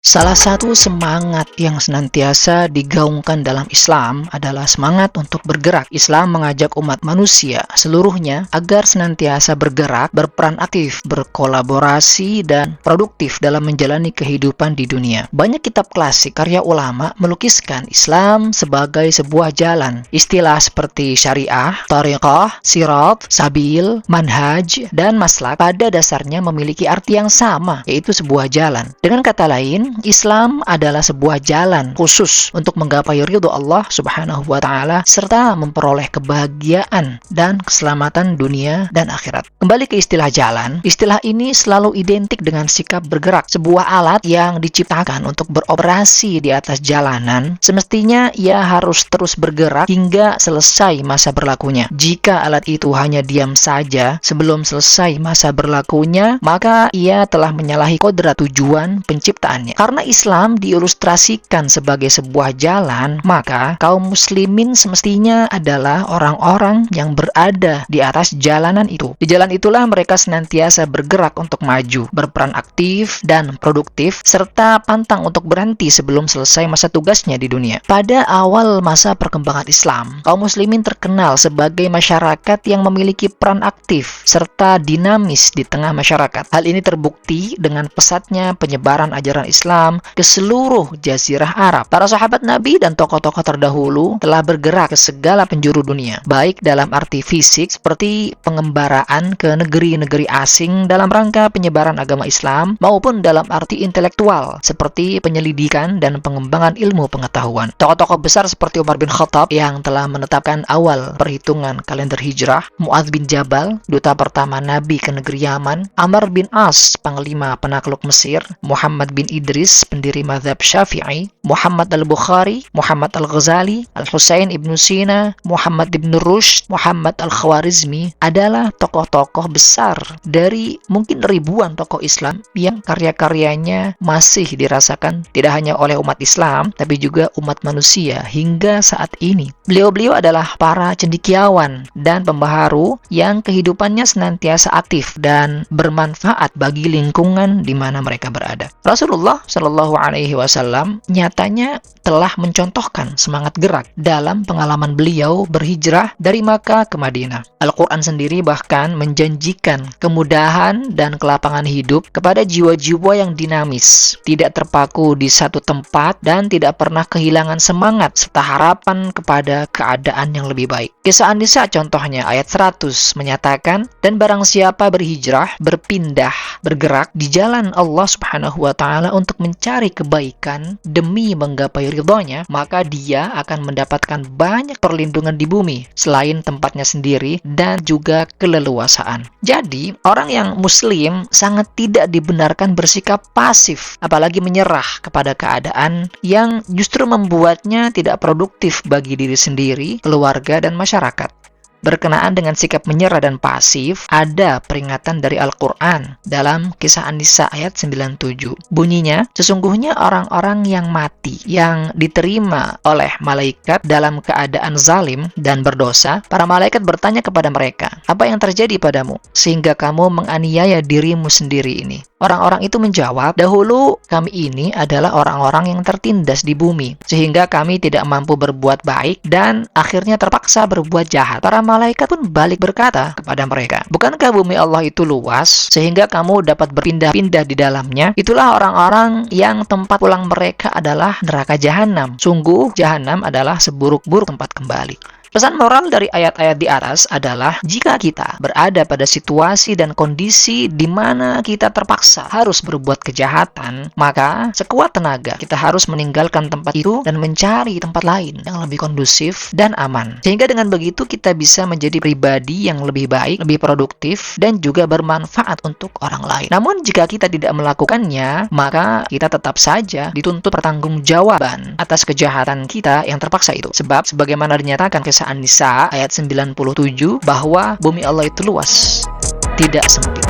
Salah satu semangat yang senantiasa digaungkan dalam Islam adalah semangat untuk bergerak. Islam mengajak umat manusia seluruhnya agar senantiasa bergerak, berperan aktif, berkolaborasi, dan produktif dalam menjalani kehidupan di dunia. Banyak kitab klasik karya ulama melukiskan Islam sebagai sebuah jalan. Istilah seperti syariah, thariqah, sirat, sabil, manhaj, dan maslak pada dasarnya memiliki arti yang sama, yaitu sebuah jalan. Dengan kata lain, Islam adalah sebuah jalan khusus untuk menggapai ridho Allah Subhanahu wa Ta'ala serta memperoleh kebahagiaan dan keselamatan dunia dan akhirat. Kembali ke istilah jalan, istilah ini selalu identik dengan sikap bergerak. Sebuah alat yang diciptakan untuk beroperasi di atas jalanan, semestinya ia harus terus bergerak hingga selesai masa berlakunya. Jika alat itu hanya diam saja sebelum selesai masa berlakunya, maka ia telah menyalahi kodrat tujuan penciptaannya. Karena Islam diilustrasikan sebagai sebuah jalan, maka kaum muslimin semestinya adalah orang-orang yang berada di atas jalanan itu. Di jalan itulah mereka senantiasa bergerak untuk maju, berperan aktif dan produktif, serta pantang untuk berhenti sebelum selesai masa tugasnya di dunia. Pada awal masa perkembangan Islam, kaum muslimin terkenal sebagai masyarakat yang memiliki peran aktif serta dinamis di tengah masyarakat. Hal ini terbukti dengan pesatnya penyebaran ajaran Islam ke seluruh jazirah Arab. Para sahabat Nabi dan tokoh-tokoh terdahulu telah bergerak ke segala penjuru dunia, baik dalam arti fisik seperti pengembaraan ke negeri-negeri asing dalam rangka penyebaran agama Islam, maupun dalam arti intelektual seperti penyelidikan dan pengembangan ilmu pengetahuan. Tokoh-tokoh besar seperti Umar bin Khattab yang telah menetapkan awal perhitungan kalender hijrah, Mu'adz bin Jabal, duta pertama Nabi ke negeri Yaman, Amr bin As, panglima penakluk Mesir, Muhammad bin Idris, pendiri mazhab Syafi'i, Muhammad al-Bukhari, Muhammad al-Ghazali, Al-Husain ibnu Sina, Muhammad ibn Rushd, Muhammad al-Khwarizmi adalah tokoh-tokoh besar dari mungkin ribuan tokoh Islam yang karya-karyanya masih dirasakan tidak hanya oleh umat Islam, tapi juga umat manusia hingga saat ini. Beliau-beliau adalah para cendekiawan dan pembaharu yang kehidupannya senantiasa aktif dan bermanfaat bagi lingkungan di mana mereka berada. Rasulullah Shallallahu Alaihi Wasallam nyatanya telah mencontohkan semangat gerak dalam pengalaman beliau berhijrah dari Makkah ke Madinah. Al-Quran sendiri bahkan menjanjikan kemudahan dan kelapangan hidup kepada jiwa-jiwa yang dinamis, tidak terpaku di satu tempat dan tidak pernah kehilangan semangat serta harapan kepada keadaan yang lebih baik. Kisah An-Nisa contohnya ayat 100 menyatakan, dan barang siapa berhijrah, berpindah, bergerak di jalan Allah Subhanahu wa Ta'ala untuk mencari kebaikan demi menggapai ridhonya, maka dia akan mendapatkan banyak perlindungan di bumi selain tempatnya sendiri dan juga keleluasaan. Jadi, orang yang muslim sangat tidak dibenarkan bersikap pasif, apalagi menyerah kepada keadaan yang justru membuatnya tidak produktif bagi diri sendiri, keluarga, dan masyarakat. Berkenaan dengan sikap menyerah dan pasif, ada peringatan dari Al-Quran dalam kisah An-Nisa ayat 97. Bunyinya, sesungguhnya orang-orang yang mati, yang diterima oleh malaikat dalam keadaan zalim dan berdosa, para malaikat bertanya kepada mereka, apa yang terjadi padamu, sehingga kamu menganiaya dirimu sendiri ini? Orang-orang itu menjawab, dahulu kami ini adalah orang-orang yang tertindas di bumi, sehingga kami tidak mampu berbuat baik dan akhirnya terpaksa berbuat jahat. Para malaikat pun balik berkata kepada mereka, bukankah bumi Allah itu luas sehingga kamu dapat berpindah-pindah di dalamnya? Itulah orang-orang yang tempat pulang mereka adalah neraka jahanam. Sungguh jahanam adalah seburuk-buruk tempat kembali. Pesan moral dari ayat-ayat di atas adalah jika kita berada pada situasi dan kondisi di mana kita terpaksa harus berbuat kejahatan, maka sekuat tenaga kita harus meninggalkan tempat itu dan mencari tempat lain yang lebih kondusif dan aman. Sehingga dengan begitu kita bisa menjadi pribadi yang lebih baik, lebih produktif, dan juga bermanfaat untuk orang lain. Namun jika kita tidak melakukannya, maka kita tetap saja dituntut pertanggungjawaban atas kejahatan kita yang terpaksa itu. Sebab sebagaimana dinyatakan An-Nisa ayat 97 bahwa bumi Allah itu luas, tidak sempit.